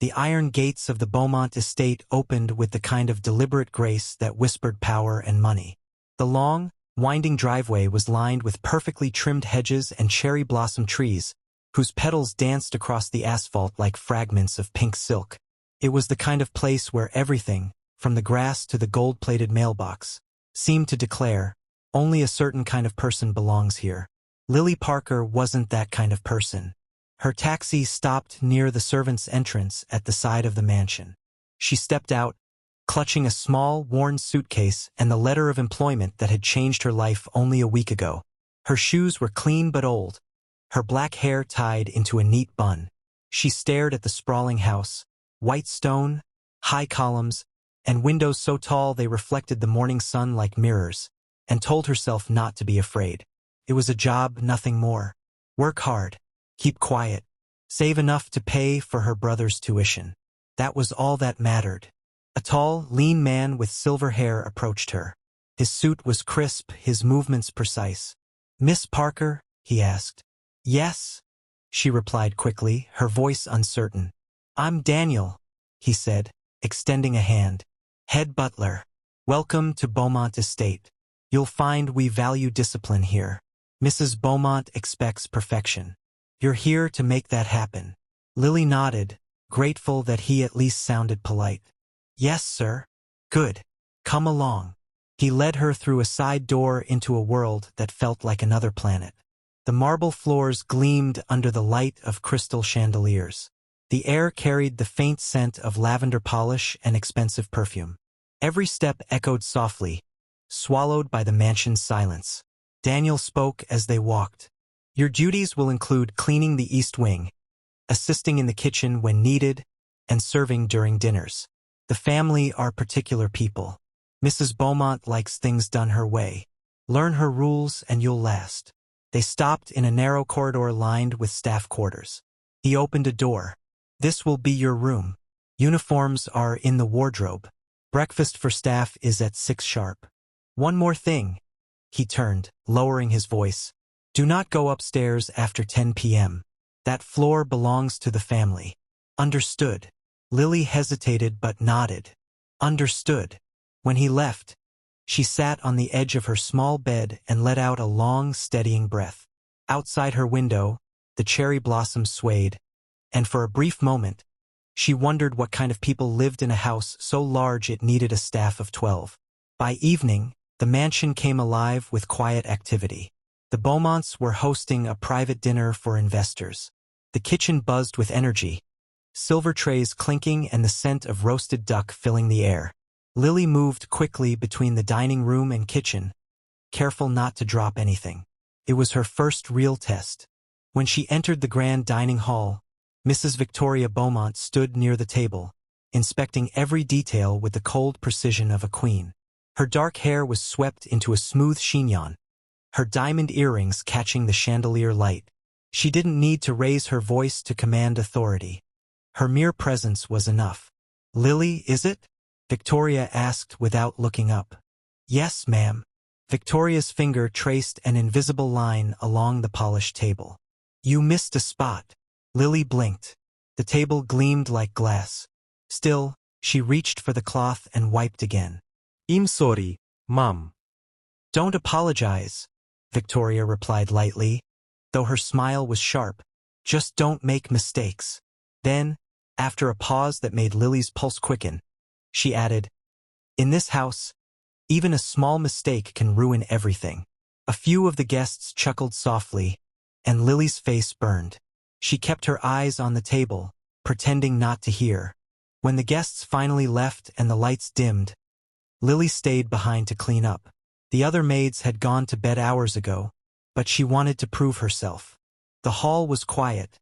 The iron gates of the Beaumont estate opened with the kind of deliberate grace that whispered power and money. The long, winding driveway was lined with perfectly trimmed hedges and cherry blossom trees, whose petals danced across the asphalt like fragments of pink silk. It was the kind of place where everything, from the grass to the gold-plated mailbox, seemed to declare, only a certain kind of person belongs here. Lily Parker wasn't that kind of person. Her taxi stopped near the servants' entrance at the side of the mansion. She stepped out, clutching a small, worn suitcase and the letter of employment that had changed her life only a week ago. Her shoes were clean but old, her black hair tied into a neat bun. She stared at the sprawling house, white stone, high columns, and windows so tall they reflected the morning sun like mirrors, and told herself not to be afraid. It was a job, nothing more. Work hard. Keep quiet. Save enough to pay for her brother's tuition. That was all that mattered. A tall, lean man with silver hair approached her. His suit was crisp, his movements precise. "Miss Parker?" he asked. "Yes," she replied quickly, her voice uncertain. "I'm Daniel," he said, extending a hand. "Head butler. Welcome to Beaumont Estate. You'll find we value discipline here. Mrs. Beaumont expects perfection. You're here to make that happen." Lily nodded, grateful that he at least sounded polite. "Yes, sir." "Good. Come along." He led her through a side door into a world that felt like another planet. The marble floors gleamed under the light of crystal chandeliers. The air carried the faint scent of lavender polish and expensive perfume. Every step echoed softly, swallowed by the mansion's silence. Daniel spoke as they walked. "Your duties will include cleaning the East Wing, assisting in the kitchen when needed, and serving during dinners. The family are particular people. Mrs. Beaumont likes things done her way. Learn her rules and you'll last." They stopped in a narrow corridor lined with staff quarters. He opened a door. "This will be your room. Uniforms are in the wardrobe. Breakfast for staff is at 6 sharp. One more thing." He turned, lowering his voice. "Do not go upstairs after 10 p.m. That floor belongs to the family." "Understood." Lily hesitated but nodded. "Understood." When he left, she sat on the edge of her small bed and let out a long, steadying breath. Outside her window, the cherry blossoms swayed, and for a brief moment, she wondered what kind of people lived in a house so large it needed a staff of 12. By evening, the mansion came alive with quiet activity. The Beaumonts were hosting a private dinner for investors. The kitchen buzzed with energy, silver trays clinking and the scent of roasted duck filling the air. Lily moved quickly between the dining room and kitchen, careful not to drop anything. It was her first real test. When she entered the grand dining hall, Mrs. Victoria Beaumont stood near the table, inspecting every detail with the cold precision of a queen. Her dark hair was swept into a smooth chignon, her diamond earrings catching the chandelier light. She didn't need to raise her voice to command authority. Her mere presence was enough. "Lily, is it?" Victoria asked without looking up. "Yes, ma'am." Victoria's finger traced an invisible line along the polished table. "You missed a spot." Lily blinked. The table gleamed like glass. Still, she reached for the cloth and wiped again. "I'm sorry, Mom." "Don't apologize," Victoria replied lightly, though her smile was sharp. "Just don't make mistakes." Then, after a pause that made Lily's pulse quicken, she added, "In this house, even a small mistake can ruin everything." A few of the guests chuckled softly, and Lily's face burned. She kept her eyes on the table, pretending not to hear. When the guests finally left and the lights dimmed, Lily stayed behind to clean up. The other maids had gone to bed hours ago, but she wanted to prove herself. The hall was quiet,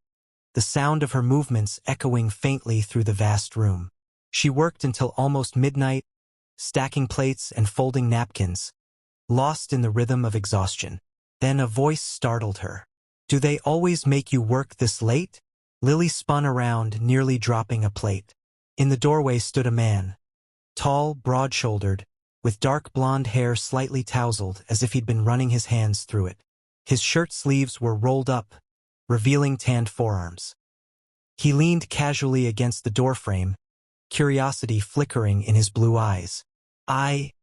the sound of her movements echoing faintly through the vast room. She worked until almost midnight, stacking plates and folding napkins, lost in the rhythm of exhaustion. Then a voice startled her. "Do they always make you work this late?" Lily spun around, nearly dropping a plate. In the doorway stood a man, tall, broad-shouldered, with dark blonde hair slightly tousled as if he'd been running his hands through it. His shirt sleeves were rolled up, revealing tanned forearms. He leaned casually against the doorframe, curiosity flickering in his blue eyes. I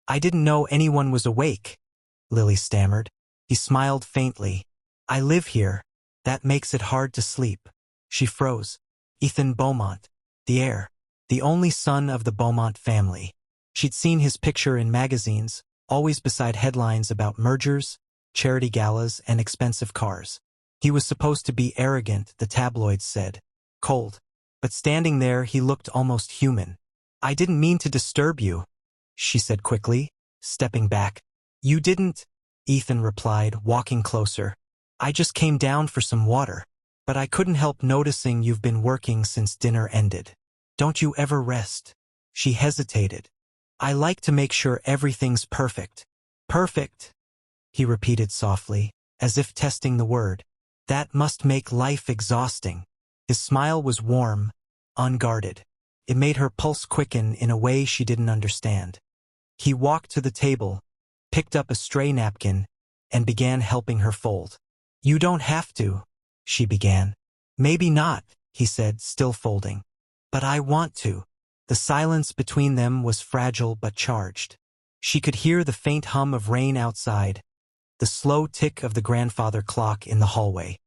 didn't know anyone was awake, Lily stammered. He smiled faintly. I live here. That makes it hard to sleep. She froze. Ethan Beaumont, the heir, the only son of the Beaumont family. She'd seen his picture in magazines, always beside headlines about mergers, charity galas, and expensive cars. He was supposed to be arrogant, the tabloids said. Cold. But standing there, he looked almost human. I didn't mean to disturb you, she said quickly, stepping back. You didn't, Ethan replied, walking closer. I just came down for some water. But I couldn't help noticing you've been working since dinner ended. Don't you ever rest? She hesitated. I like to make sure everything's perfect. Perfect, he repeated softly, as if testing the word. That must make life exhausting. His smile was warm, unguarded. It made her pulse quicken in a way she didn't understand. He walked to the table, picked up a stray napkin, and began helping her fold. You don't have to, she began. Maybe not, he said, still folding. But I want to. The silence between them was fragile but charged. She could hear the faint hum of rain outside, the slow tick of the grandfather clock in the hallway.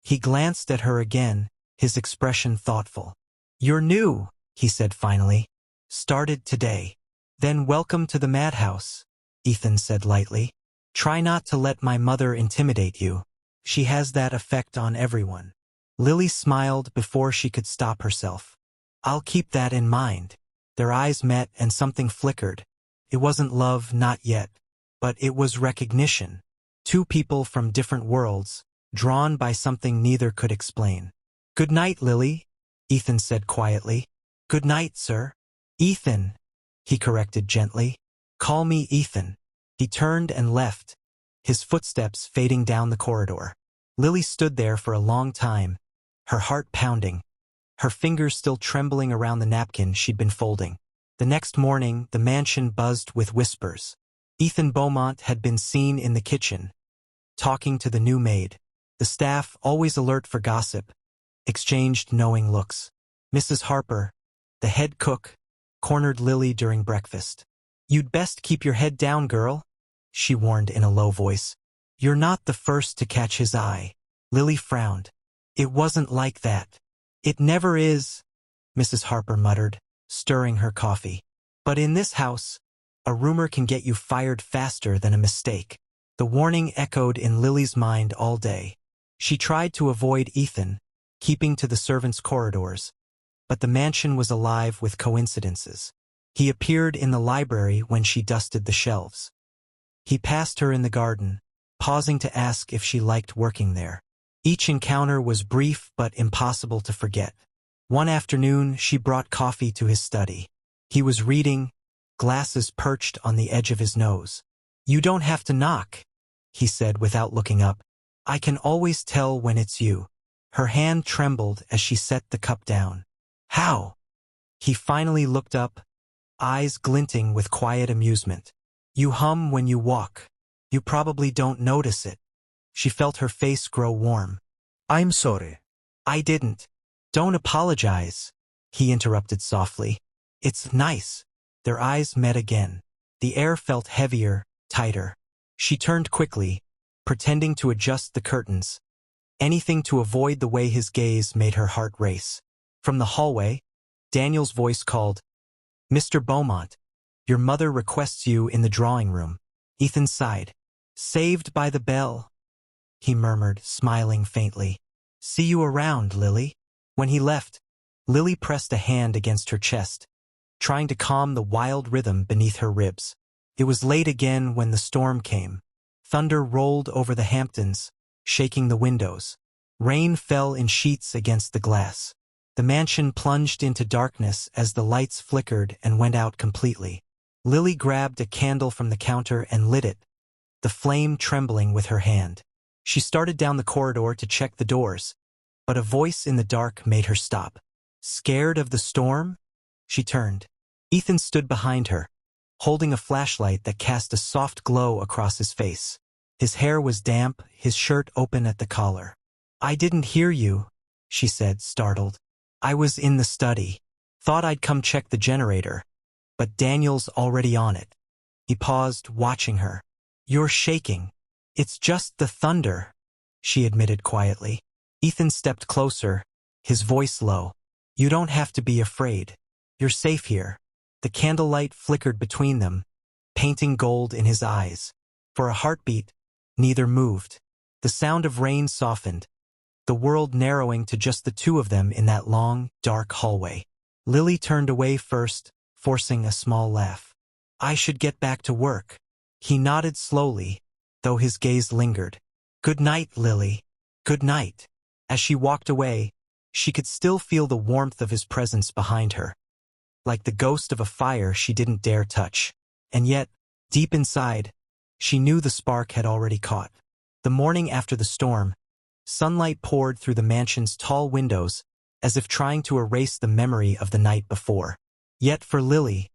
He glanced at her again, his expression thoughtful. You're new, he said finally. Started today. Then welcome to the madhouse, Ethan said lightly. Try not to let my mother intimidate you. She has that effect on everyone. Lily smiled before she could stop herself. I'll keep that in mind. Their eyes met and something flickered. It wasn't love, not yet. But it was recognition. Two people from different worlds, drawn by something neither could explain. Good night, Lily, Ethan said quietly. Good night, sir. Ethan, he corrected gently. Call me Ethan. He turned and left, his footsteps fading down the corridor. Lily stood there for a long time, her heart pounding, her fingers still trembling around the napkin she'd been folding. The next morning, the mansion buzzed with whispers. Ethan Beaumont had been seen in the kitchen, talking to the new maid. The staff, always alert for gossip, exchanged knowing looks. Mrs. Harper, the head cook, cornered Lily during breakfast. You'd best keep your head down, girl, she warned in a low voice. You're not the first to catch his eye. Lily frowned. It wasn't like that. It never is, Mrs. Harper muttered, stirring her coffee. But in this house, a rumor can get you fired faster than a mistake. The warning echoed in Lily's mind all day. She tried to avoid Ethan, keeping to the servants' corridors, but the mansion was alive with coincidences. He appeared in the library when she dusted the shelves. He passed her in the garden, pausing to ask if she liked working there. Each encounter was brief but impossible to forget. One afternoon, she brought coffee to his study. He was reading, glasses perched on the edge of his nose. You don't have to knock, he said without looking up. I can always tell when it's you. Her hand trembled as she set the cup down. How? He finally looked up, eyes glinting with quiet amusement. You hum when you walk. You probably don't notice it. She felt her face grow warm. I'm sorry. I didn't. Don't apologize, he interrupted softly. It's nice. Their eyes met again. The air felt heavier, tighter. She turned quickly, pretending to adjust the curtains. Anything to avoid the way his gaze made her heart race. From the hallway, Daniel's voice called, Mr. Beaumont, your mother requests you in the drawing room. Ethan sighed. Saved by the bell, he murmured, smiling faintly. See you around, Lily. When he left, Lily pressed a hand against her chest, trying to calm the wild rhythm beneath her ribs. It was late again when the storm came. Thunder rolled over the Hamptons, shaking the windows. Rain fell in sheets against the glass. The mansion plunged into darkness as the lights flickered and went out completely. Lily grabbed a candle from the counter and lit it, the flame trembling with her hand. She started down the corridor to check the doors, but a voice in the dark made her stop. Scared of the storm? She turned. Ethan stood behind her, holding a flashlight that cast a soft glow across his face. His hair was damp, his shirt open at the collar. I didn't hear you, she said, startled. I was in the study. Thought I'd come check the generator. But Daniel's already on it. He paused, watching her. You're shaking. It's just the thunder, she admitted quietly. Ethan stepped closer, his voice low. You don't have to be afraid. You're safe here. The candlelight flickered between them, painting gold in his eyes. For a heartbeat, neither moved. The sound of rain softened, the world narrowing to just the two of them in that long, dark hallway. Lily turned away first, forcing a small laugh. I should get back to work. He nodded slowly, though his gaze lingered. Good night, Lily. Good night. As she walked away, she could still feel the warmth of his presence behind her, like the ghost of a fire she didn't dare touch. And yet, deep inside, she knew the spark had already caught. The morning after the storm, sunlight poured through the mansion's tall windows, as if trying to erase the memory of the night before. Yet for Lily,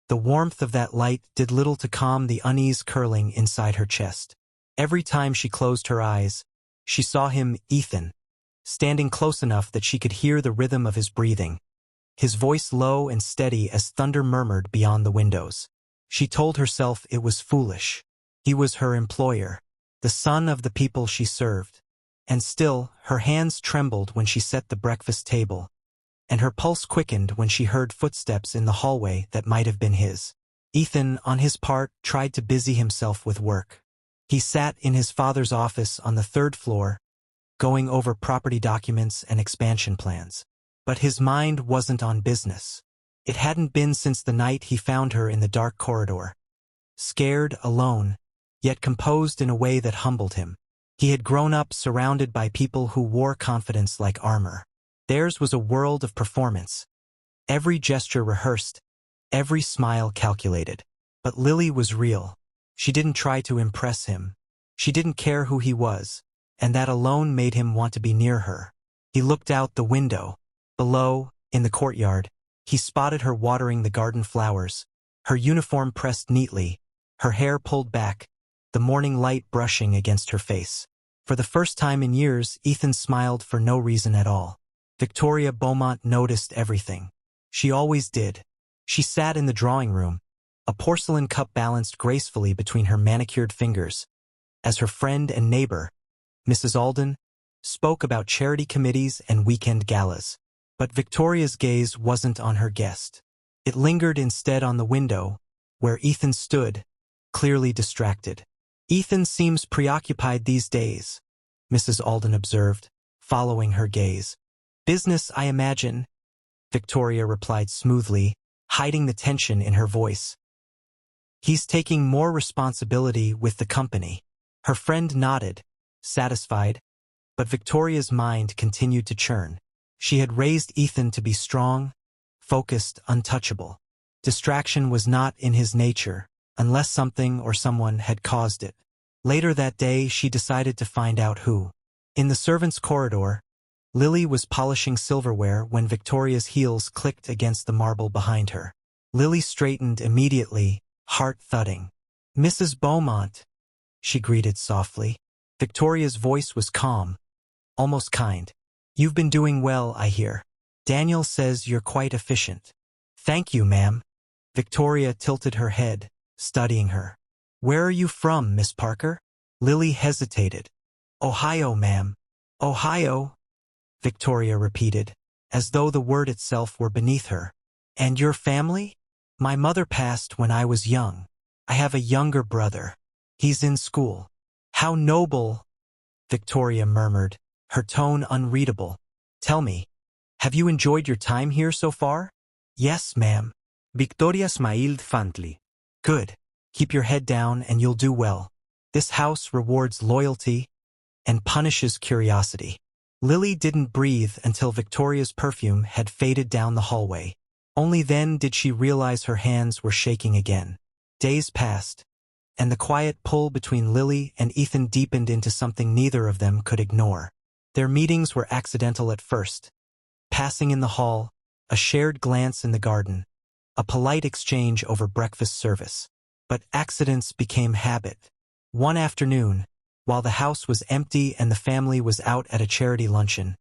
the warmth of that light did little to calm the unease curling inside her chest. Every time she closed her eyes, she saw him, Ethan, standing close enough that she could hear the rhythm of his breathing, his voice low and steady as thunder murmured beyond the windows. She told herself it was foolish. He was her employer, the son of the people she served. And still, her hands trembled when she set the breakfast table, and her pulse quickened when she heard footsteps in the hallway that might have been his. Ethan, on his part, tried to busy himself with work. He sat in his father's office on the third floor, going over property documents and expansion plans. But his mind wasn't on business. It hadn't been since the night he found her in the dark corridor. Scared, alone, yet composed in a way that humbled him. He had grown up surrounded by people who wore confidence like armor. Theirs was a world of performance. Every gesture rehearsed, every smile calculated. But Lily was real. She didn't try to impress him. She didn't care who he was, and that alone made him want to be near her. He looked out the window. Below, in the courtyard, he spotted her watering the garden flowers, her uniform pressed neatly, her hair pulled back, the morning light brushing against her face. For the first time in years, Ethan smiled for no reason at all. Victoria Beaumont noticed everything. She always did. She sat in the drawing room, a porcelain cup balanced gracefully between her manicured fingers, as her friend and neighbor, Mrs. Alden, spoke about charity committees and weekend galas. But Victoria's gaze wasn't on her guest. It lingered instead on the window, where Ethan stood, clearly distracted. Ethan seems preoccupied these days, Mrs. Alden observed, following her gaze. Business, I imagine, Victoria replied smoothly, hiding the tension in her voice. He's taking more responsibility with the company. Her friend nodded, satisfied, but Victoria's mind continued to churn. She had raised Ethan to be strong, focused, untouchable. Distraction was not in his nature, unless something or someone had caused it. Later that day, she decided to find out who. In the servants' corridor, Lily was polishing silverware when Victoria's heels clicked against the marble behind her. Lily straightened immediately, heart thudding. Mrs. Beaumont, she greeted softly. Victoria's voice was calm, almost kind. You've been doing well, I hear. Daniel says you're quite efficient. Thank you, ma'am. Victoria tilted her head, studying her. Where are you from, Miss Parker? Lily hesitated. Ohio, ma'am. Ohio, Victoria repeated, as though the word itself were beneath her. And your family? My mother passed when I was young. I have a younger brother. He's in school. How noble, Victoria murmured, her tone unreadable. Tell me, have you enjoyed your time here so far? Yes, ma'am. Victoria smiled fondly. Good. Keep your head down and you'll do well. This house rewards loyalty and punishes curiosity. Lily didn't breathe until Victoria's perfume had faded down the hallway. Only then did she realize her hands were shaking again. Days passed, and the quiet pull between Lily and Ethan deepened into something neither of them could ignore. Their meetings were accidental at first. Passing in the hall, a shared glance in the garden, a polite exchange over breakfast service. But accidents became habit. One afternoon, while the house was empty and the family was out at a charity luncheon,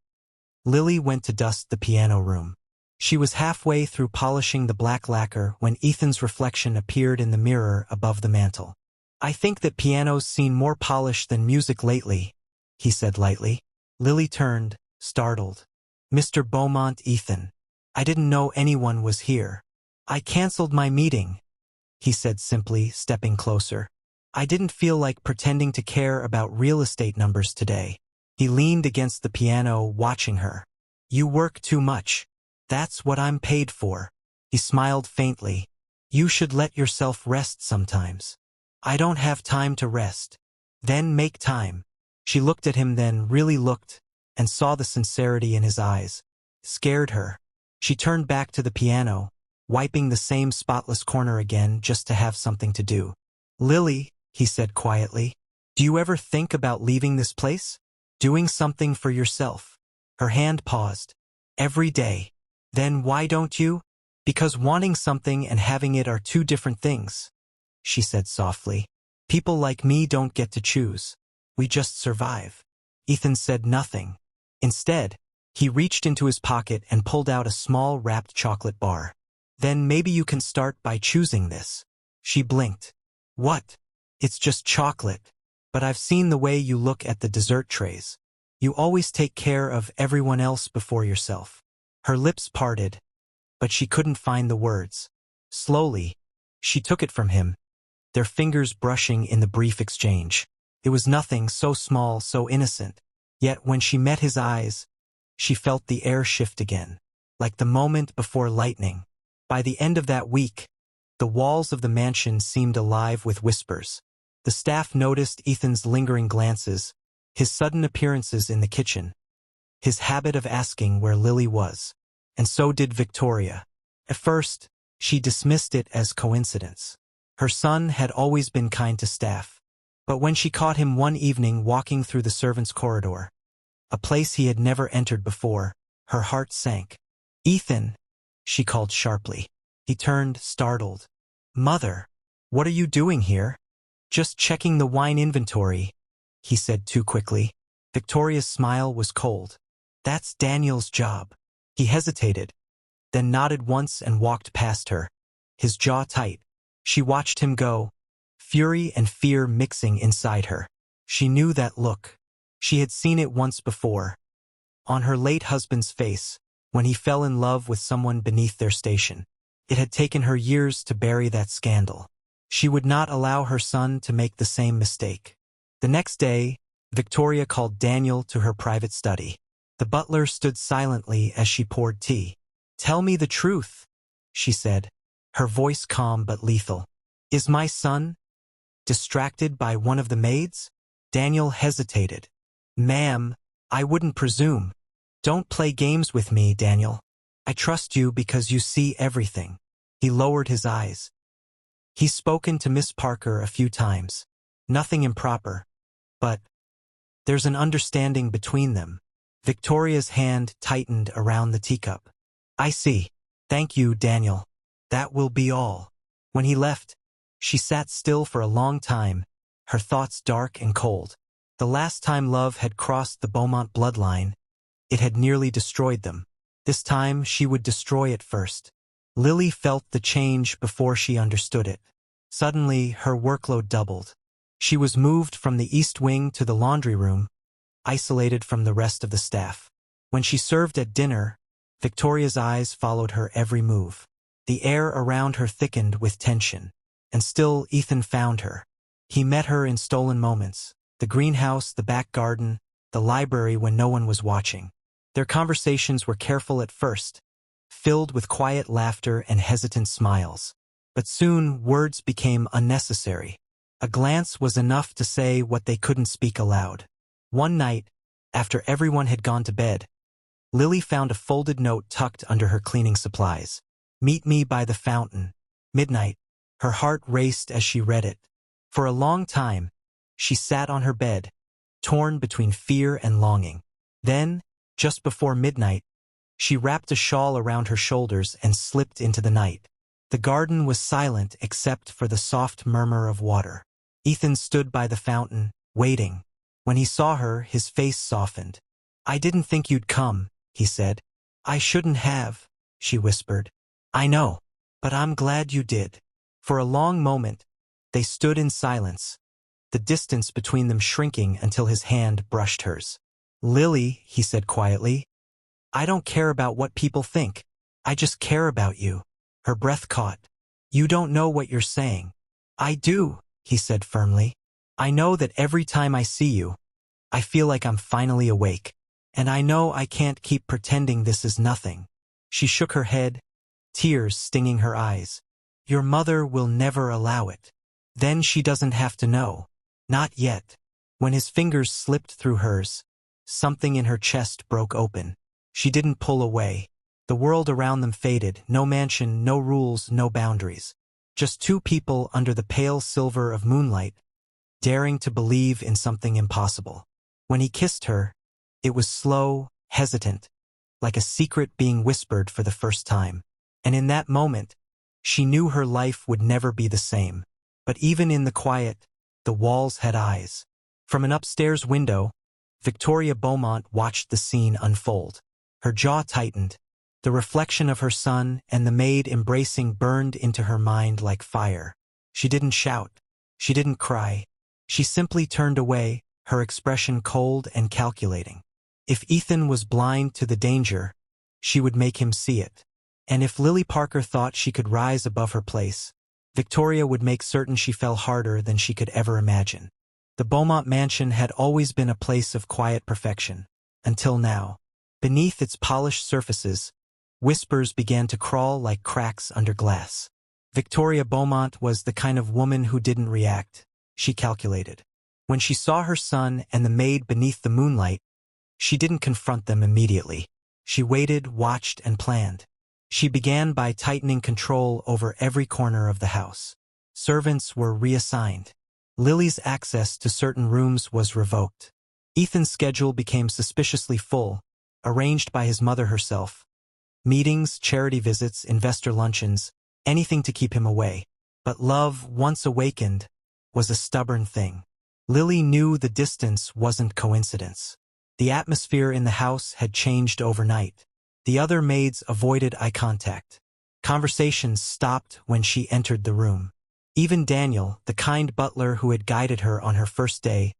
Lily went to dust the piano room. She was halfway through polishing the black lacquer when Ethan's reflection appeared in the mirror above the mantel. "I think that piano's seen more polish than music lately," he said lightly. Lily turned, startled. "Mr. Beaumont, Ethan. I didn't know anyone was here." "I canceled my meeting," he said simply, stepping closer. "I didn't feel like pretending to care about real estate numbers today." He leaned against the piano, watching her. "You work too much. That's what I'm paid for." He smiled faintly. "You should let yourself rest sometimes." "I don't have time to rest." "Then make time." She looked at him, then really looked, and saw the sincerity in his eyes. Scared her. She turned back to the piano, wiping the same spotless corner again just to have something to do. "Lily," he said quietly, "do you ever think about leaving this place? Doing something for yourself?" Her hand paused. "Every day." "Then why don't you?" "Because wanting something and having it are two different things," she said softly. "People like me don't get to choose. We just survive." Ethan said nothing. Instead, he reached into his pocket and pulled out a small wrapped chocolate bar. "Then maybe you can start by choosing this." She blinked. "What?" "It's just chocolate. But I've seen the way you look at the dessert trays. You always take care of everyone else before yourself." Her lips parted, but she couldn't find the words. Slowly, she took it from him, their fingers brushing in the brief exchange. It was nothing, so small, so innocent. Yet when she met his eyes, she felt the air shift again, like the moment before lightning. By the end of that week, the walls of the mansion seemed alive with whispers. The staff noticed Ethan's lingering glances, his sudden appearances in the kitchen, his habit of asking where Lily was. And so did Victoria. At first, she dismissed it as coincidence. Her son had always been kind to staff. But when she caught him one evening walking through the servants' corridor, a place he had never entered before, her heart sank. "Ethan," she called sharply. He turned, startled. "Mother, what are you doing here?" "Just checking the wine inventory," he said too quickly. Victoria's smile was cold. "That's Daniel's job." He hesitated, then nodded once and walked past her, his jaw tight. She watched him go, fury and fear mixing inside her. She knew that look. She had seen it once before, on her late husband's face, when he fell in love with someone beneath their station. It had taken her years to bury that scandal. She would not allow her son to make the same mistake. The next day, Victoria called Daniel to her private study. The butler stood silently as she poured tea. "Tell me the truth," she said, her voice calm but lethal. "Is my son distracted by one of the maids?" Daniel hesitated. "Ma'am, I wouldn't presume." "Don't play games with me, Daniel. I trust you because you see everything." He lowered his eyes. "He's spoken to Miss Parker a few times. Nothing improper. But there's an understanding between them." Victoria's hand tightened around the teacup. "I see. Thank you, Daniel. That will be all." When he left, she sat still for a long time, her thoughts dark and cold. The last time love had crossed the Beaumont bloodline, it had nearly destroyed them. This time she would destroy it first. Lily felt the change before she understood it. Suddenly, her workload doubled. She was moved from the east wing to the laundry room, isolated from the rest of the staff. When she served at dinner, Victoria's eyes followed her every move. The air around her thickened with tension. And still Ethan found her. He met her in stolen moments, the greenhouse, the back garden, the library when no one was watching. Their conversations were careful at first, filled with quiet laughter and hesitant smiles. But soon words became unnecessary. A glance was enough to say what they couldn't speak aloud. One night, after everyone had gone to bed, Lily found a folded note tucked under her cleaning supplies. "Meet me by the fountain. Midnight." Her heart raced as she read it. For a long time, she sat on her bed, torn between fear and longing. Then, just before midnight, she wrapped a shawl around her shoulders and slipped into the night. The garden was silent except for the soft murmur of water. Ethan stood by the fountain, waiting. When he saw her, his face softened. "I didn't think you'd come," he said. I shouldn't have, she whispered. I know, but I'm glad you did. For a long moment, they stood in silence, the distance between them shrinking until his hand brushed hers. Lily, he said quietly, I don't care about what people think. I just care about you. Her breath caught. You don't know what you're saying. I do, he said firmly. I know that every time I see you, I feel like I'm finally awake. And I know I can't keep pretending this is nothing. She shook her head, tears stinging her eyes. Your mother will never allow it. Then she doesn't have to know. Not yet. When his fingers slipped through hers, something in her chest broke open. She didn't pull away. The world around them faded, no mansion, no rules, no boundaries. Just two people under the pale silver of moonlight, daring to believe in something impossible. When he kissed her, it was slow, hesitant, like a secret being whispered for the first time. And in that moment, she knew her life would never be the same. But even in the quiet, the walls had eyes. From an upstairs window, Victoria Beaumont watched the scene unfold. Her jaw tightened. The reflection of her son and the maid embracing burned into her mind like fire. She didn't shout. She didn't cry. She simply turned away, her expression cold and calculating. If Ethan was blind to the danger, she would make him see it. And if Lily Parker thought she could rise above her place, Victoria would make certain she fell harder than she could ever imagine. The Beaumont mansion had always been a place of quiet perfection, until now. Beneath its polished surfaces, whispers began to crawl like cracks under glass. Victoria Beaumont was the kind of woman who didn't react, she calculated. When she saw her son and the maid beneath the moonlight, she didn't confront them immediately. She waited, watched, and planned. She began by tightening control over every corner of the house. Servants were reassigned. Lily's access to certain rooms was revoked. Ethan's schedule became suspiciously full, arranged by his mother herself. Meetings, charity visits, investor luncheons, anything to keep him away. But love, once awakened, was a stubborn thing. Lily knew the distance wasn't coincidence. The atmosphere in the house had changed overnight. The other maids avoided eye contact. Conversations stopped when she entered the room. Even Daniel, the kind butler who had guided her on her first day,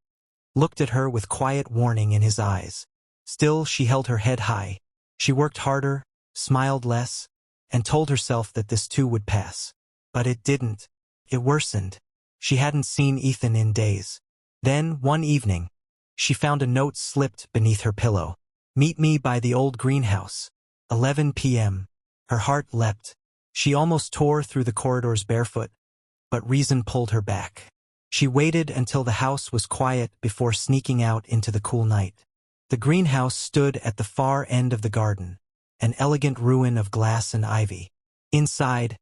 looked at her with quiet warning in his eyes. Still, she held her head high. She worked harder, smiled less, and told herself that this too would pass. But it didn't. It worsened. She hadn't seen Ethan in days. Then, one evening, she found a note slipped beneath her pillow. Meet me by the old greenhouse. 11 p.m. Her heart leapt. She almost tore through the corridors barefoot, but reason pulled her back. She waited until the house was quiet before sneaking out into the cool night. The greenhouse stood at the far end of the garden, an elegant ruin of glass and ivy. Inside,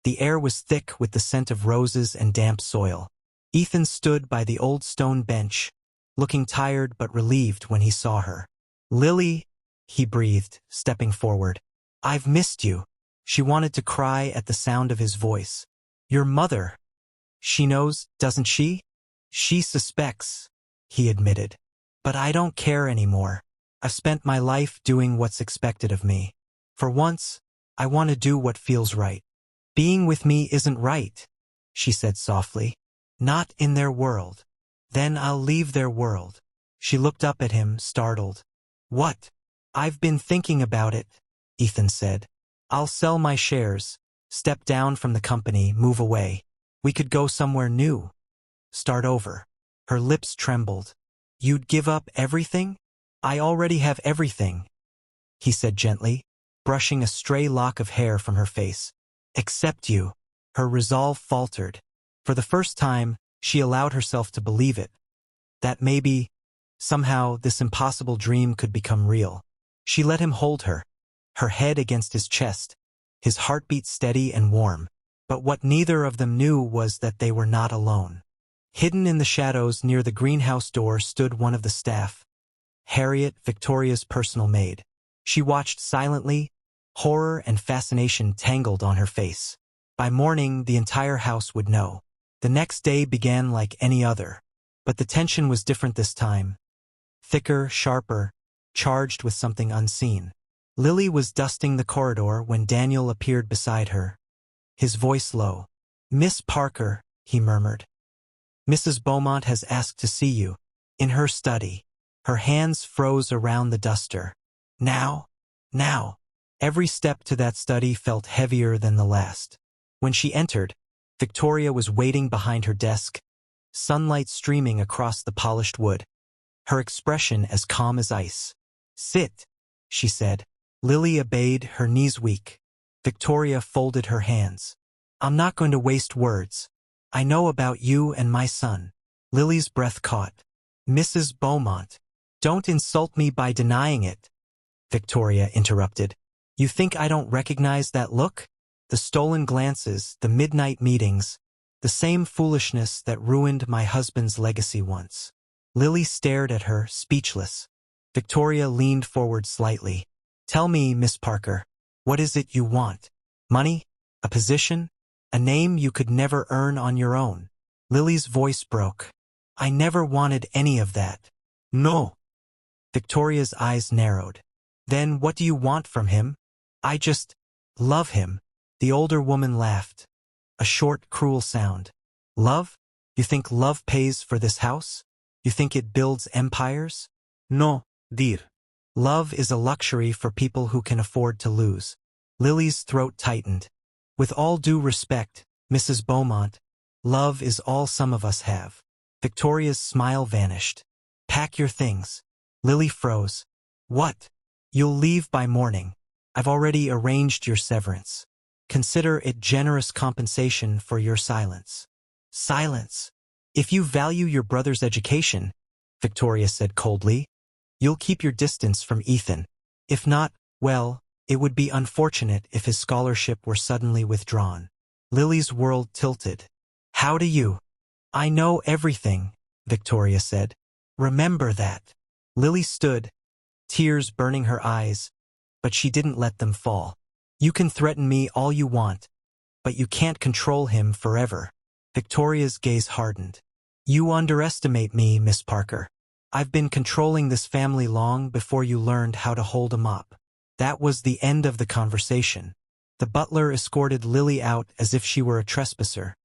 the air was thick with the scent of roses and damp soil. Ethan stood by the old stone bench, looking tired but relieved when he saw her. Lily, he breathed, stepping forward. I've missed you. She wanted to cry at the sound of his voice. Your mother. She knows, doesn't she? She suspects, he admitted. But I don't care anymore. I've spent my life doing what's expected of me. For once, I want to do what feels right. Being with me isn't right, she said softly. Not in their world. Then I'll leave their world. She looked up at him, startled. What? I've been thinking about it, Ethan said. I'll sell my shares, step down from the company, move away. We could go somewhere new. Start over. Her lips trembled. You'd give up everything? I already have everything, he said gently, brushing a stray lock of hair from her face. Except you. Her resolve faltered. For the first time, she allowed herself to believe it. That maybe, somehow, this impossible dream could become real. She let him hold her, her head against his chest, his heartbeat steady and warm. But what neither of them knew was that they were not alone. Hidden in the shadows near the greenhouse door stood one of the staff, Harriet, Victoria's personal maid. She watched silently, horror and fascination tangled on her face. By morning, the entire house would know. The next day began like any other, but the tension was different this time. Thicker, sharper, charged with something unseen. Lily was dusting the corridor when Daniel appeared beside her, his voice low. "Miss Parker," he murmured. "Mrs. Beaumont has asked to see you." In her study. Her hands froze around the duster. Now. Now. Every step to that study felt heavier than the last. When she entered, Victoria was waiting behind her desk, sunlight streaming across the polished wood, her expression as calm as ice. "Sit," she said. Lily obeyed, her knees weak. Victoria folded her hands. "I'm not going to waste words. I know about you and my son." Lily's breath caught. "Mrs. Beaumont, don't insult me by denying it," Victoria interrupted. "You think I don't recognize that look? The stolen glances, the midnight meetings, the same foolishness that ruined my husband's legacy once." Lily stared at her, speechless. Victoria leaned forward slightly. "Tell me, Miss Parker, what is it you want? Money? A position? A name you could never earn on your own?" Lily's voice broke. "I never wanted any of that." "No." Victoria's eyes narrowed. "Then what do you want from him?" "I just love him." The older woman laughed. A short, cruel sound. "Love? You think love pays for this house? You think it builds empires?" No, dear. "Love is a luxury for people who can afford to lose." Lily's throat tightened. "With all due respect, Mrs. Beaumont, love is all some of us have." Victoria's smile vanished. "Pack your things." Lily froze. "What?" "You'll leave by morning. I've already arranged your severance. Consider it generous compensation for your silence." "Silence? If you value your brother's education," Victoria said coldly, "you'll keep your distance from Ethan. If not, well, it would be unfortunate if his scholarship were suddenly withdrawn." Lily's world tilted. "How do you?" "I know everything," Victoria said. "Remember that." Lily stood, tears burning her eyes, but she didn't let them fall. "You can threaten me all you want, but you can't control him forever." Victoria's gaze hardened. "You underestimate me, Miss Parker. I've been controlling this family long before you learned how to hold a mop." That was the end of the conversation. The butler escorted Lily out as if she were a trespasser,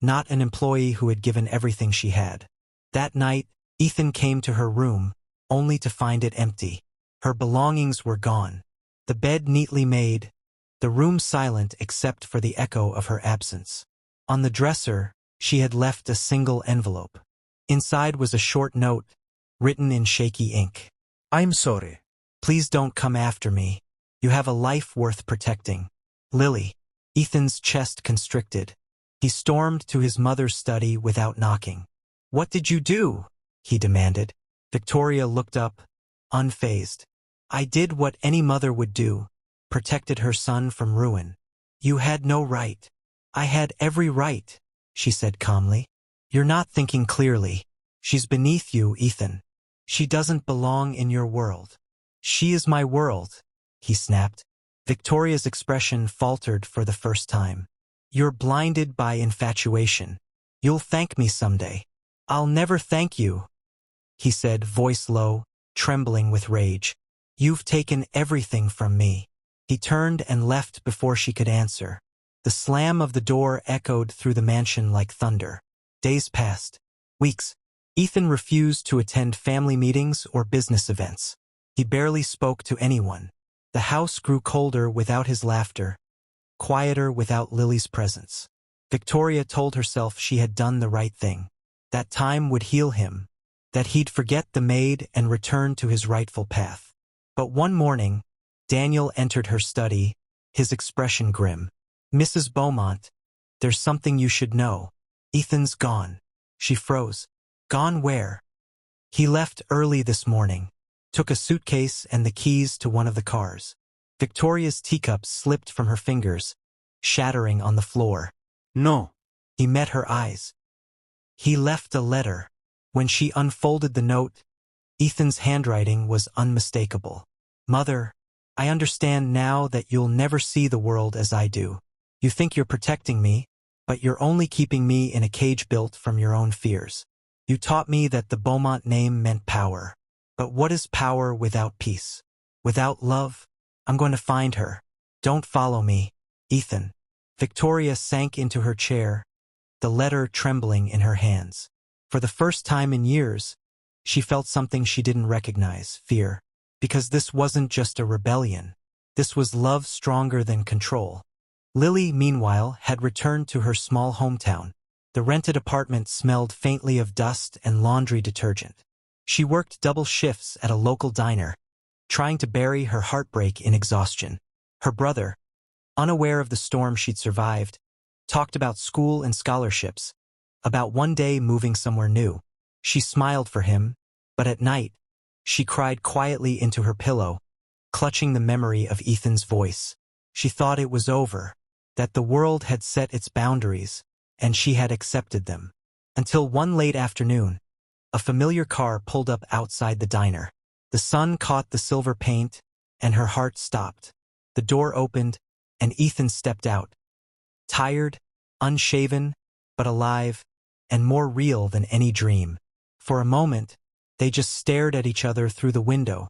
not an employee who had given everything she had. That night, Ethan came to her room, only to find it empty. Her belongings were gone. The bed neatly made, the room silent except for the echo of her absence. On the dresser, she had left a single envelope. Inside was a short note, written in shaky ink. I'm sorry. "Please don't come after me. You have a life worth protecting. Lily." Ethan's chest constricted. He stormed to his mother's study without knocking. "What did you do?" he demanded. Victoria looked up, unfazed. "I did what any mother would do, protected her son from ruin." "You had no right." "I had every right," she said calmly. "You're not thinking clearly. She's beneath you, Ethan. She doesn't belong in your world." "She is my world," he snapped. Victoria's expression faltered for the first time. "You're blinded by infatuation. You'll thank me someday." "I'll never thank you," he said, voice low, trembling with rage. "You've taken everything from me." He turned and left before she could answer. The slam of the door echoed through the mansion like thunder. Days passed. Weeks. Ethan refused to attend family meetings or business events. He barely spoke to anyone. The house grew colder without his laughter, quieter without Lily's presence. Victoria told herself she had done the right thing. That time would heal him, that he'd forget the maid and return to his rightful path. But one morning, Daniel entered her study, his expression grim. "Mrs. Beaumont, there's something you should know. Ethan's gone." She froze. "Gone where?" "He left early this morning. Took a suitcase and the keys to one of the cars." Victoria's teacup slipped from her fingers, shattering on the floor. No. He met her eyes. "He left a letter." When she unfolded the note, Ethan's handwriting was unmistakable. "Mother, I understand now that you'll never see the world as I do. You think you're protecting me, but you're only keeping me in a cage built from your own fears. You taught me that the Beaumont name meant power. But what is power without peace? Without love? I'm going to find her. Don't follow me, Ethan. Victoria sank into her chair, the letter trembling in her hands. For the first time in years, she felt something she didn't recognize, fear. Because this wasn't just a rebellion. This was love stronger than control. Lily, meanwhile, had returned to her small hometown. The rented apartment smelled faintly of dust and laundry detergent. She worked double shifts at a local diner, trying to bury her heartbreak in exhaustion. Her brother, unaware of the storm she'd survived, talked about school and scholarships, about one day moving somewhere new. She smiled for him, but at night, she cried quietly into her pillow, clutching the memory of Ethan's voice. She thought it was over, that the world had set its boundaries, and she had accepted them. Until one late afternoon, a familiar car pulled up outside the diner. The sun caught the silver paint, and her heart stopped. The door opened, and Ethan stepped out. Tired, unshaven, but alive, and more real than any dream. For a moment, they just stared at each other through the window,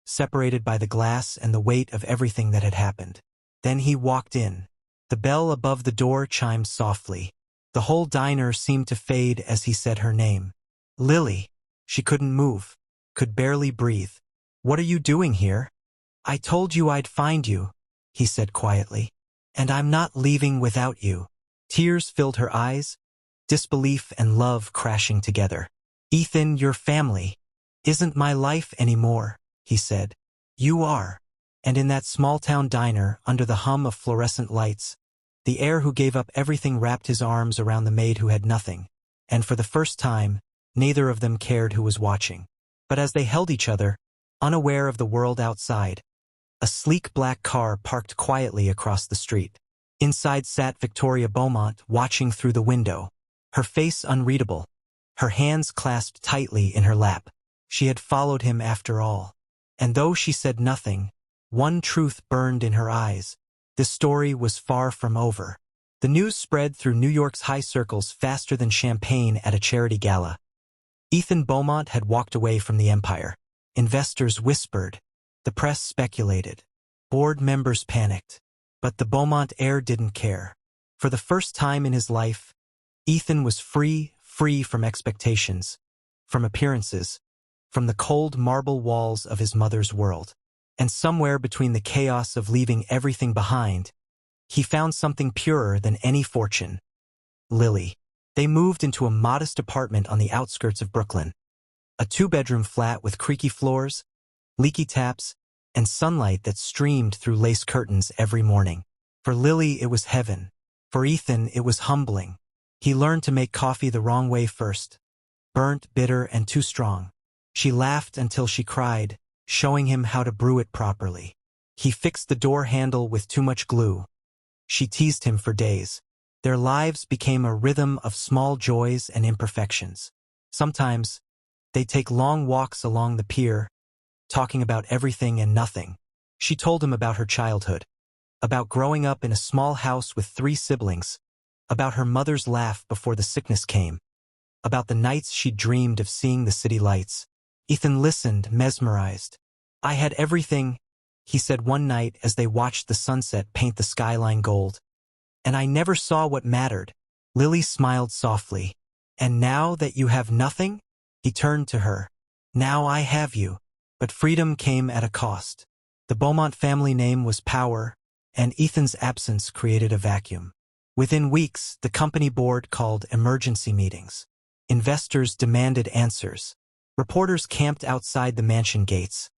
separated by the glass and the weight of everything that had happened. Then he walked in. The bell above the door chimed softly. The whole diner seemed to fade as he said her name. Lily. She couldn't move, could barely breathe. What are you doing here? I told you I'd find you, he said quietly. And I'm not leaving without you. Tears filled her eyes, disbelief and love crashing together. Ethan, your family isn't my life anymore, he said. You are. And in that small-town diner, under the hum of fluorescent lights, the heir who gave up everything wrapped his arms around the maid who had nothing. And for the first time, neither of them cared who was watching. But as they held each other, unaware of the world outside, a sleek black car parked quietly across the street. Inside sat Victoria Beaumont, watching through the window, her face unreadable, her hands clasped tightly in her lap. She had followed him after all. And though she said nothing, one truth burned in her eyes. This story was far from over. The news spread through New York's high circles faster than champagne at a charity gala. Ethan Beaumont had walked away from the empire. Investors whispered. The press speculated. Board members panicked. But the Beaumont heir didn't care. For the first time in his life, Ethan was free from expectations, from appearances, from the cold marble walls of his mother's world. And somewhere between the chaos of leaving everything behind, he found something purer than any fortune. Lily. They moved into a modest apartment on the outskirts of Brooklyn. A two-bedroom flat with creaky floors, leaky taps, and sunlight that streamed through lace curtains every morning. For Lily, it was heaven. For Ethan, it was humbling. He learned to make coffee the wrong way first. Burnt, bitter, and too strong. She laughed until she cried, showing him how to brew it properly. He fixed the door handle with too much glue. She teased him for days. Their lives became a rhythm of small joys and imperfections. Sometimes, they'd take long walks along the pier, talking about everything and nothing. She told him about her childhood, about growing up in a small house with 3 siblings, about her mother's laugh before the sickness came, about the nights she dreamed of seeing the city lights. Ethan listened, mesmerized. I had everything, he said one night as they watched the sunset paint the skyline gold. And I never saw what mattered. Lily smiled softly. And now that you have nothing? He turned to her. Now I have you. But freedom came at a cost. The Beaumont family name was power, and Ethan's absence created a vacuum. Within weeks, the company board called emergency meetings. Investors demanded answers. Reporters camped outside the mansion gates,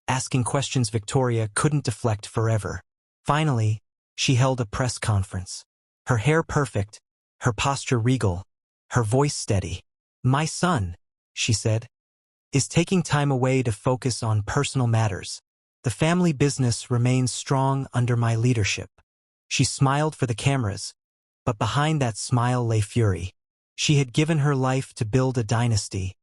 asking questions Victoria couldn't deflect forever. Finally, she held a press conference. Her hair perfect, her posture regal, her voice steady. My son, she said, is taking time away to focus on personal matters. The family business remains strong under my leadership. She smiled for the cameras, but behind that smile lay fury. She had given her life to build a dynasty,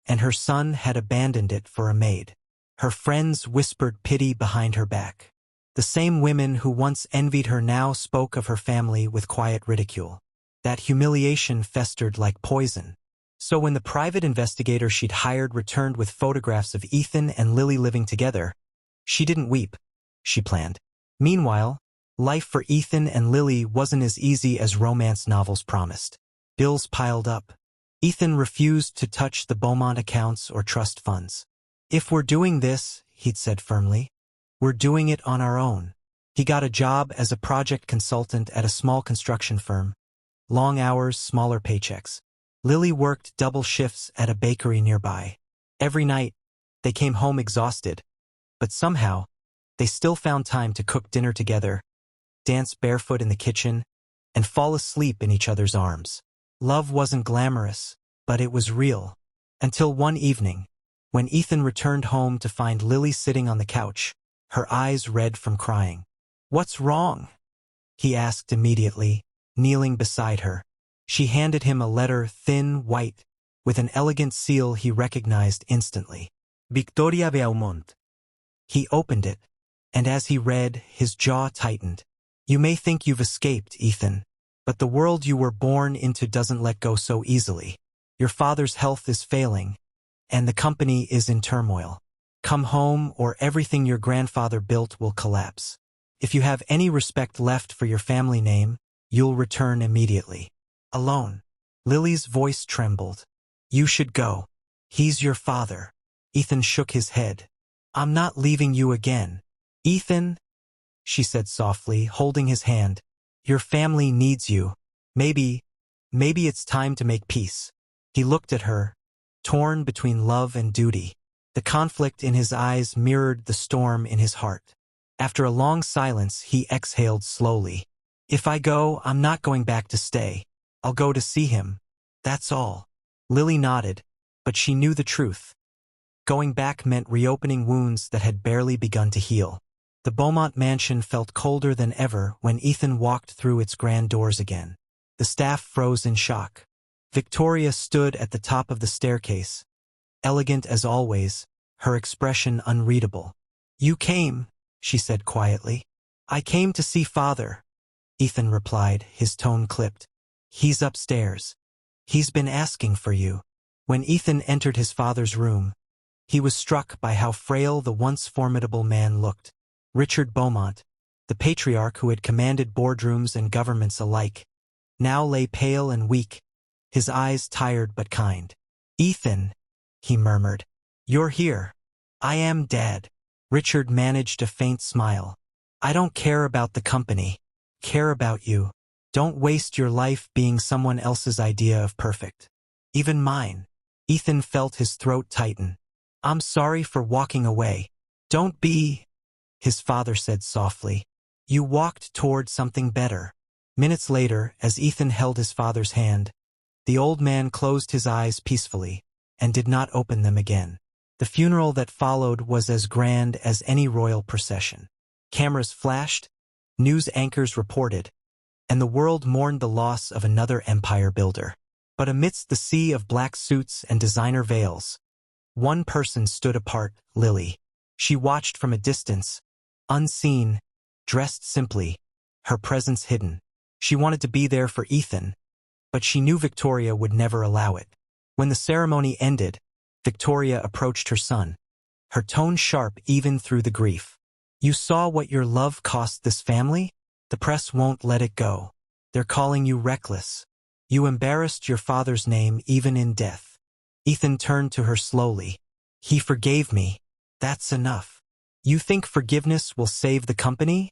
and her son had abandoned it for a maid. Her friends whispered pity behind her back. The same women who once envied her now spoke of her family with quiet ridicule. That humiliation festered like poison. So when the private investigator she'd hired returned with photographs of Ethan and Lily living together, she didn't weep. she planned. Meanwhile, life for Ethan and Lily wasn't as easy as romance novels promised. Bills piled up. Ethan refused to touch the Beaumont accounts or trust funds. "If we're doing this," he'd said firmly, "we're doing it on our own." He got a job as a project consultant at a small construction firm. Long hours, smaller paychecks. Lily worked double shifts at a bakery nearby. Every night, they came home exhausted, but somehow, they still found time to cook dinner together, dance barefoot in the kitchen, and fall asleep in each other's arms. Love wasn't glamorous, but it was real. Until one evening, when Ethan returned home to find Lily sitting on the couch, her eyes red from crying. "What's wrong?" he asked immediately, kneeling beside her. She handed him a letter, thin, white, with an elegant seal he recognized instantly. Victoria Beaumont. He opened it, and as he read, his jaw tightened. "You may think you've escaped, Ethan, but the world you were born into doesn't let go so easily. Your father's health is failing, and the company is in turmoil. Come home, or everything your grandfather built will collapse. If you have any respect left for your family name, you'll return immediately." "Alone." Lily's voice trembled. "You should go. He's your father." Ethan shook his head. "I'm not leaving you again." "Ethan," she said softly, holding his hand, "your family needs you. Maybe it's time to make peace." He looked at her, torn between love and duty. The conflict in his eyes mirrored the storm in his heart. After a long silence, he exhaled slowly. "If I go, I'm not going back to stay. I'll go to see him. That's all." Lily nodded, but she knew the truth. Going back meant reopening wounds that had barely begun to heal. The Beaumont mansion felt colder than ever when Ethan walked through its grand doors again. The staff froze in shock. Victoria stood at the top of the staircase, elegant as always, her expression unreadable. "You came," she said quietly. "I came to see Father," Ethan replied, his tone clipped. "He's upstairs. He's been asking for you." When Ethan entered his father's room, he was struck by how frail the once formidable man looked. Richard Beaumont, the patriarch who had commanded boardrooms and governments alike, now lay pale and weak, his eyes tired but kind. "Ethan," he murmured, "you're here." "I am, Dad." Richard managed a faint smile. "I don't care about the company. Care about you. Don't waste your life being someone else's idea of perfect. Even mine." Ethan felt his throat tighten. "I'm sorry for walking away." "Don't be," his father said softly. "You walked toward something better." Minutes later, as Ethan held his father's hand, the old man closed his eyes peacefully and did not open them again. The funeral that followed was as grand as any royal procession. Cameras flashed, news anchors reported, and the world mourned the loss of another empire builder. But amidst the sea of black suits and designer veils, one person stood apart, Lily. She watched from a distance, unseen, dressed simply, her presence hidden. She wanted to be there for Ethan, but she knew Victoria would never allow it. When the ceremony ended, Victoria approached her son, her tone sharp even through the grief. "You saw what your love cost this family? The press won't let it go. They're calling you reckless. You embarrassed your father's name even in death." Ethan turned to her slowly. "He forgave me. That's enough." "You think forgiveness will save the company?"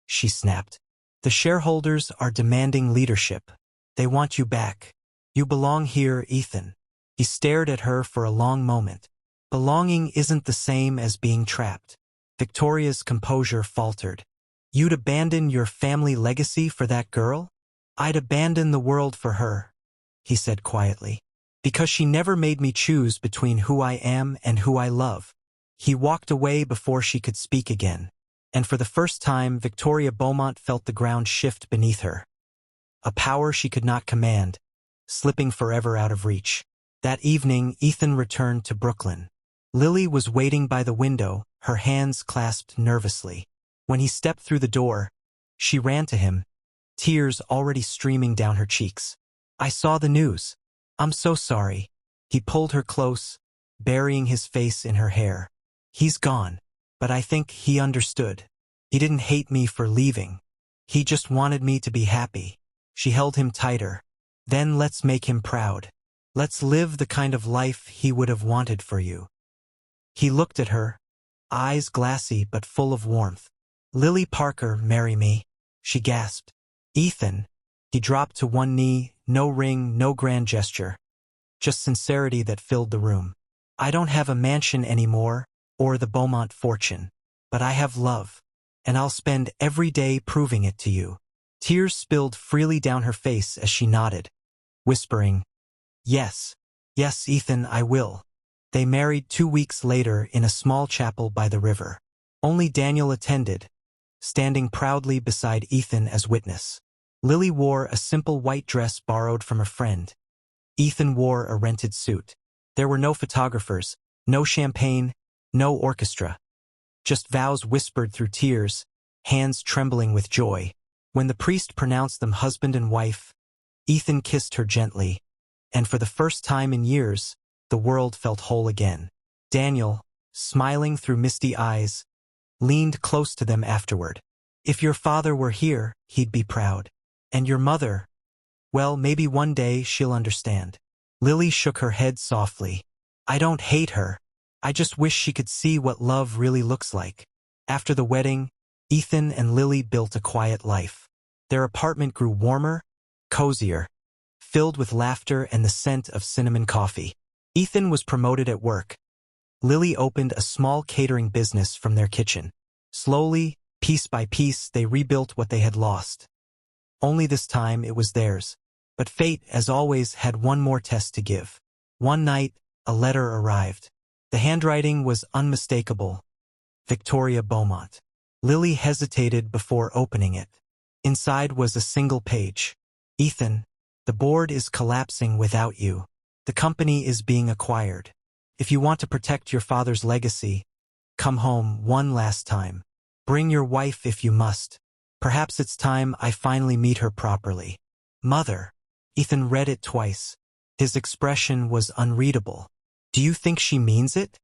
she snapped. "The shareholders are demanding leadership. They want you back. You belong here, Ethan." He stared at her for a long moment. "Belonging isn't the same as being trapped." Victoria's composure faltered. "You'd abandon your family legacy for that girl?" "I'd abandon the world for her," he said quietly, "because she never made me choose between who I am and who I love." He walked away before she could speak again, and for the first time Victoria Beaumont felt the ground shift beneath her. A power she could not command, slipping forever out of reach. That evening, Ethan returned to Brooklyn. Lily was waiting by the window, her hands clasped nervously. When he stepped through the door, she ran to him, tears already streaming down her cheeks. "I saw the news. I'm so sorry." He pulled her close, burying his face in her hair. "He's gone, but I think he understood." He didn't hate me for leaving. He just wanted me to be happy. She held him tighter. Then let's make him proud. Let's live the kind of life he would have wanted for you. He looked at her, eyes glassy but full of warmth. Lily Parker, marry me, she gasped. Ethan. He dropped to one knee, no ring, no grand gesture. Just sincerity that filled the room. I don't have a mansion anymore, or the Beaumont fortune. But I have love. And I'll spend every day proving it to you. Tears spilled freely down her face as she nodded, whispering, Yes, yes, Ethan, I will. They married 2 weeks later in a small chapel by the river. Only Daniel attended, standing proudly beside Ethan as witness. Lily wore a simple white dress borrowed from a friend. Ethan wore a rented suit. There were no photographers, no champagne, no orchestra. Just vows whispered through tears, hands trembling with joy. When the priest pronounced them husband and wife, Ethan kissed her gently, and for the first time in years, the world felt whole again. Daniel, smiling through misty eyes, leaned close to them afterward. If your father were here, he'd be proud. And your mother, well, maybe one day she'll understand. Lily shook her head softly. I don't hate her. I just wish she could see what love really looks like. After the wedding, Ethan and Lily built a quiet life. Their apartment grew warmer, cozier, filled with laughter and the scent of cinnamon coffee. Ethan was promoted at work. Lily opened a small catering business from their kitchen. Slowly, piece by piece, they rebuilt what they had lost. Only this time it was theirs. But fate, as always, had one more test to give. One night, a letter arrived. The handwriting was unmistakable. Victoria Beaumont. Lily hesitated before opening it. Inside was a single page. Ethan, the board is collapsing without you. The company is being acquired. If you want to protect your father's legacy, come home one last time. Bring your wife if you must. Perhaps it's time I finally meet her properly. Mother. Ethan read it twice. His expression was unreadable. Do you think she means it?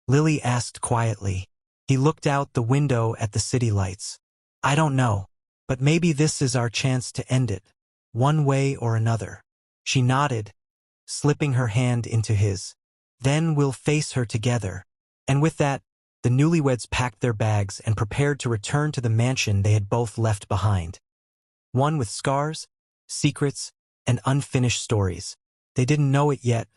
Lily asked quietly. He looked out the window at the city lights. I don't know, but maybe this is our chance to end it, one way or another. She nodded, slipping her hand into his. Then we'll face her together. And with that, the newlyweds packed their bags and prepared to return to the mansion they had both left behind. One with scars, secrets, and unfinished stories. They didn't know it yet,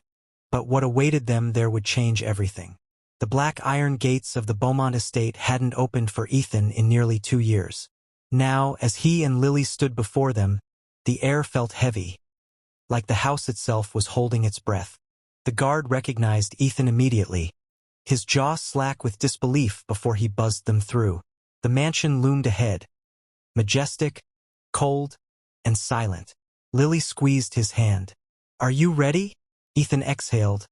but what awaited them there would change everything. The black iron gates of the Beaumont estate hadn't opened for Ethan in nearly 2 years. Now, as he and Lily stood before them, the air felt heavy, like the house itself was holding its breath. The guard recognized Ethan immediately, his jaw slack with disbelief before he buzzed them through. The mansion loomed ahead, majestic, cold, and silent. Lily squeezed his hand. Are you ready? Ethan exhaled,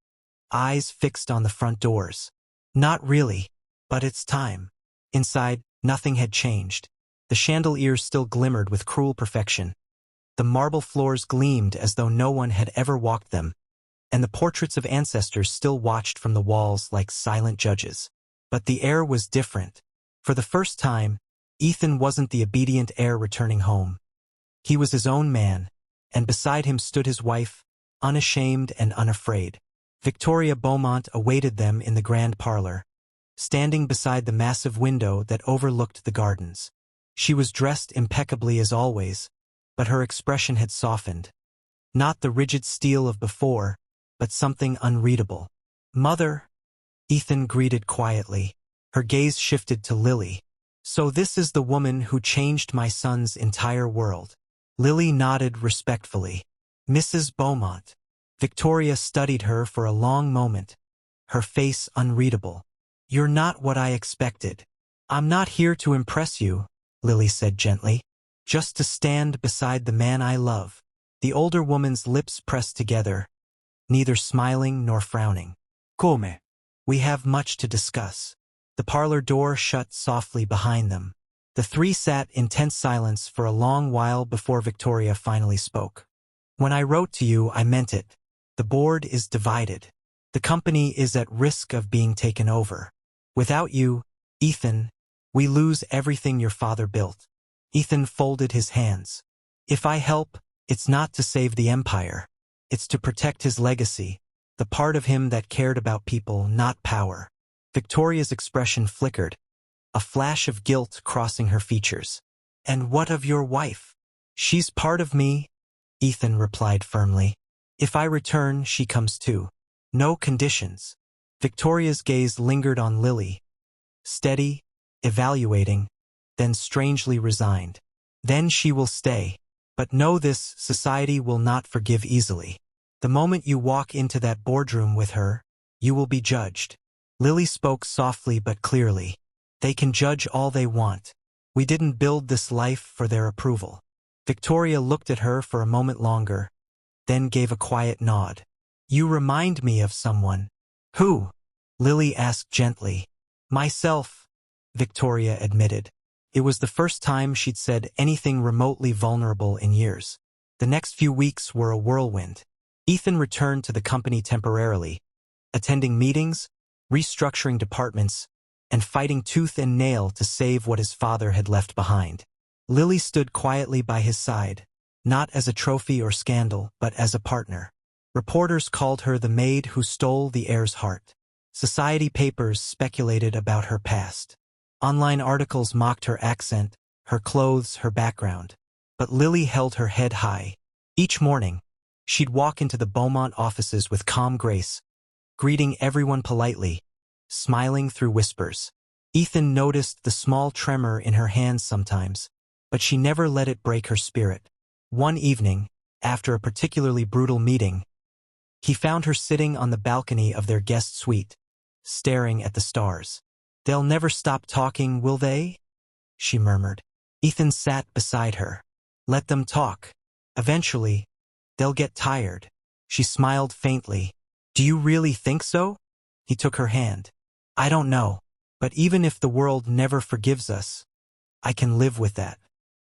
eyes fixed on the front doors. Not really, but it's time. Inside, nothing had changed. The chandeliers still glimmered with cruel perfection. The marble floors gleamed as though no one had ever walked them, and the portraits of ancestors still watched from the walls like silent judges. But the air was different. For the first time, Ethan wasn't the obedient heir returning home. He was his own man, and beside him stood his wife, unashamed and unafraid. Victoria Beaumont awaited them in the grand parlor, standing beside the massive window that overlooked the gardens. She was dressed impeccably as always, but her expression had softened. Not the rigid steel of before, but something unreadable. Mother, Ethan greeted quietly. Her gaze shifted to Lily. So this is the woman who changed my son's entire world. Lily nodded respectfully. Mrs. Beaumont. Victoria studied her for a long moment, her face unreadable. You're not what I expected. I'm not here to impress you, Lily said gently. Just to stand beside the man I love. The older woman's lips pressed together, neither smiling nor frowning. Come. We have much to discuss. The parlor door shut softly behind them. The three sat in tense silence for a long while before Victoria finally spoke. When I wrote to you, I meant it. The board is divided. The company is at risk of being taken over. Without you, Ethan, We lose everything your father built. Ethan folded his hands. If I help, it's not to save the empire. It's to protect his legacy, the part of him that cared about people, not power. Victoria's expression flickered, a flash of guilt crossing her features. And what of your wife? She's part of me, Ethan replied firmly. If I return, she comes too. No conditions. Victoria's gaze lingered on Lily, steady, evaluating, then strangely resigned. Then she will stay. But know this, society will not forgive easily. The moment you walk into that boardroom with her, you will be judged. Lily spoke softly but clearly. They can judge all they want. We didn't build this life for their approval. Victoria looked at her for a moment longer, then gave a quiet nod. You remind me of someone. Who? Lily asked gently. Myself, Victoria admitted. It was the first time she'd said anything remotely vulnerable in years. The next few weeks were a whirlwind. Ethan returned to the company temporarily, attending meetings, restructuring departments, and fighting tooth and nail to save what his father had left behind. Lily stood quietly by his side, not as a trophy or scandal, but as a partner. Reporters called her the maid who stole the heir's heart. Society papers speculated about her past. Online articles mocked her accent, her clothes, her background. But Lily held her head high. Each morning, she'd walk into the Beaumont offices with calm grace, greeting everyone politely, smiling through whispers. Ethan noticed the small tremor in her hands sometimes, but she never let it break her spirit. One evening, after a particularly brutal meeting, he found her sitting on the balcony of their guest suite, staring at the stars. They'll never stop talking, will they? She murmured. Ethan sat beside her. Let them talk. Eventually, they'll get tired. She smiled faintly. Do you really think so? He took her hand. I don't know, but even if the world never forgives us, I can live with that.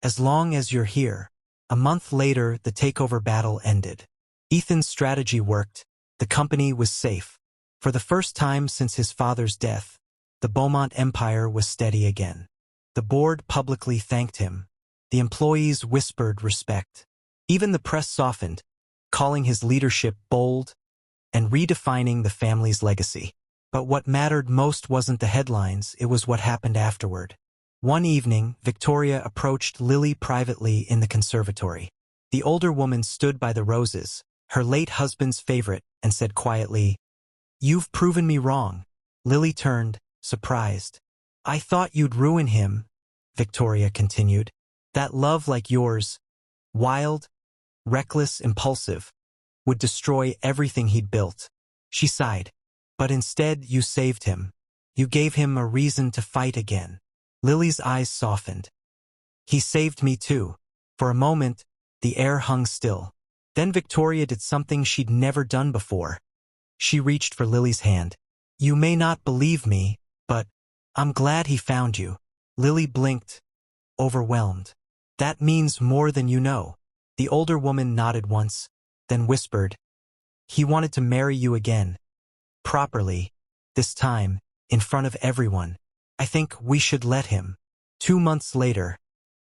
As long as you're here. A month later, the takeover battle ended. Ethan's strategy worked. The company was safe. For the first time since his father's death, the Beaumont empire was steady again. The board publicly thanked him. The employees whispered respect. Even the press softened, calling his leadership bold and redefining the family's legacy. But what mattered most wasn't the headlines, it was what happened afterward. One evening, Victoria approached Lily privately in the conservatory. The older woman stood by the roses, her late husband's favorite, and said quietly, You've proven me wrong. Lily turned, surprised. I thought you'd ruin him, Victoria continued. That love like yours, wild, reckless, impulsive, would destroy everything he'd built. She sighed. But instead you saved him. You gave him a reason to fight again. Lily's eyes softened. He saved me too. For a moment, the air hung still. Then Victoria did something she'd never done before. She reached for Lily's hand. You may not believe me, but I'm glad he found you. Lily blinked, overwhelmed. That means more than you know. The older woman nodded once, then whispered, He wanted to marry you again. Properly. This time, in front of everyone. I think we should let him. 2 months later,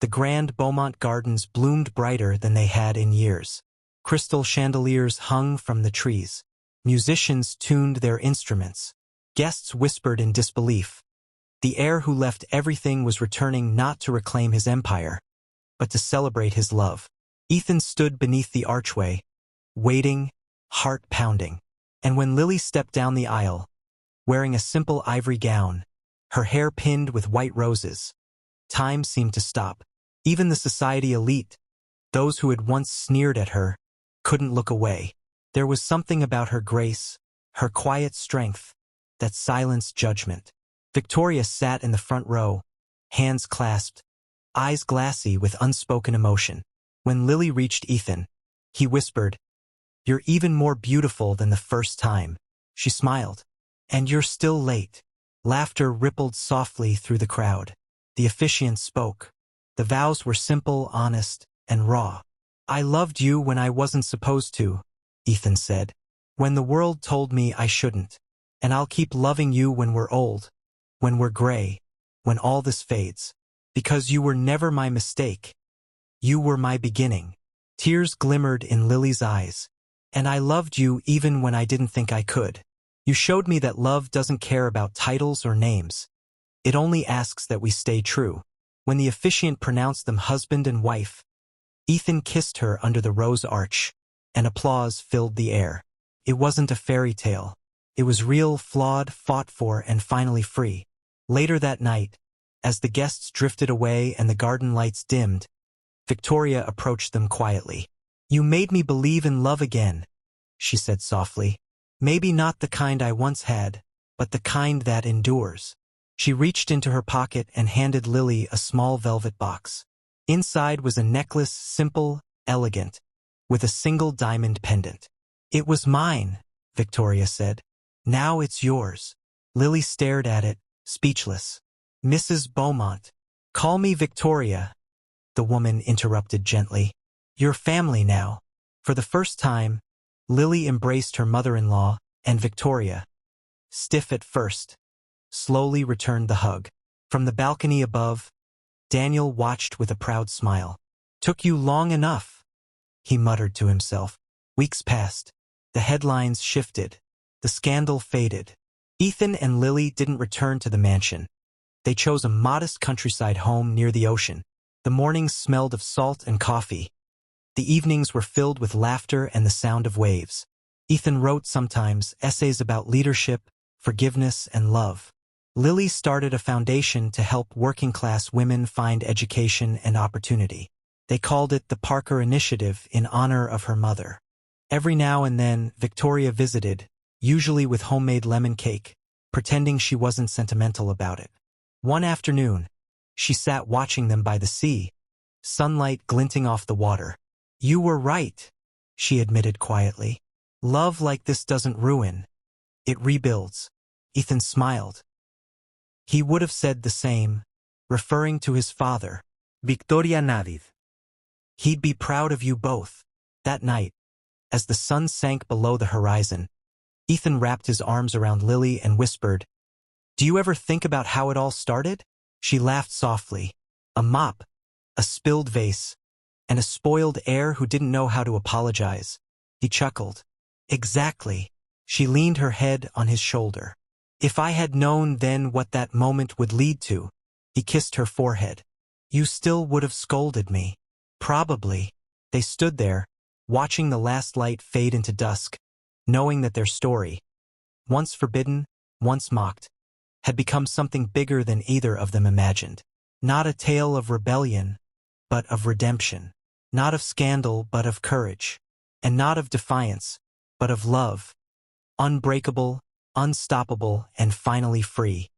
the grand Beaumont gardens bloomed brighter than they had in years. Crystal chandeliers hung from the trees. Musicians tuned their instruments. Guests whispered in disbelief. The heir who left everything was returning not to reclaim his empire, but to celebrate his love. Ethan stood beneath the archway, waiting, heart pounding. And when Lily stepped down the aisle, wearing a simple ivory gown, her hair pinned with white roses, time seemed to stop. Even the society elite, those who had once sneered at her, couldn't look away. There was something about her grace, her quiet strength, that silenced judgment. Victoria sat in the front row, hands clasped, eyes glassy with unspoken emotion. When Lily reached Ethan, he whispered, You're even more beautiful than the first time. She smiled. And you're still late. Laughter rippled softly through the crowd. The officiant spoke. The vows were simple, honest, and raw. I loved you when I wasn't supposed to, Ethan said. When the world told me I shouldn't. And I'll keep loving you when we're old, when we're gray, when all this fades. Because you were never my mistake. You were my beginning. Tears glimmered in Lily's eyes. And I loved you even when I didn't think I could. You showed me that love doesn't care about titles or names. It only asks that we stay true. When the officiant pronounced them husband and wife, Ethan kissed her under the rose arch, and applause filled the air. It wasn't a fairy tale. It was real, flawed, fought for, and finally free. Later that night, as the guests drifted away and the garden lights dimmed, Victoria approached them quietly. "You made me believe in love again," she said softly. "Maybe not the kind I once had, but the kind that endures." She reached into her pocket and handed Lily a small velvet box. Inside was a necklace, simple, elegant, with a single diamond pendant. "It was mine," Victoria said. "Now it's yours." Lily stared at it, speechless. "Mrs. Beaumont." "Call me Victoria," the woman interrupted gently. "You're family now." For the first time, Lily embraced her mother-in-law, and Victoria, stiff at first, slowly returned the hug. From the balcony above, Daniel watched with a proud smile. "Took you long enough," he muttered to himself. Weeks passed. The headlines shifted. The scandal faded. Ethan and Lily didn't return to the mansion. They chose a modest countryside home near the ocean. The mornings smelled of salt and coffee. The evenings were filled with laughter and the sound of waves. Ethan wrote sometimes essays about leadership, forgiveness, and love. Lily started a foundation to help working-class women find education and opportunity. They called it the Parker Initiative in honor of her mother. Every now and then, Victoria visited, usually with homemade lemon cake, pretending she wasn't sentimental about it. One afternoon, she sat watching them by the sea, sunlight glinting off the water. "You were right," she admitted quietly. "Love like this doesn't ruin. It rebuilds." Ethan smiled. He would have said the same, referring to his father. Victoria Navid. He'd be proud of you both. That night, as the sun sank below the horizon, Ethan wrapped his arms around Lily and whispered, "Do you ever think about how it all started?" She laughed softly. A mop, a spilled vase, and a spoiled heir who didn't know how to apologize. He chuckled. "Exactly." She leaned her head on his shoulder. "If I had known then what that moment would lead to," he kissed her forehead, "you still would have scolded me." "Probably." They stood there, watching the last light fade into dusk, knowing that their story, once forbidden, once mocked, had become something bigger than either of them imagined. Not a tale of rebellion, but of redemption. Not of scandal, but of courage. And not of defiance, but of love. Unbreakable, unstoppable, and finally free.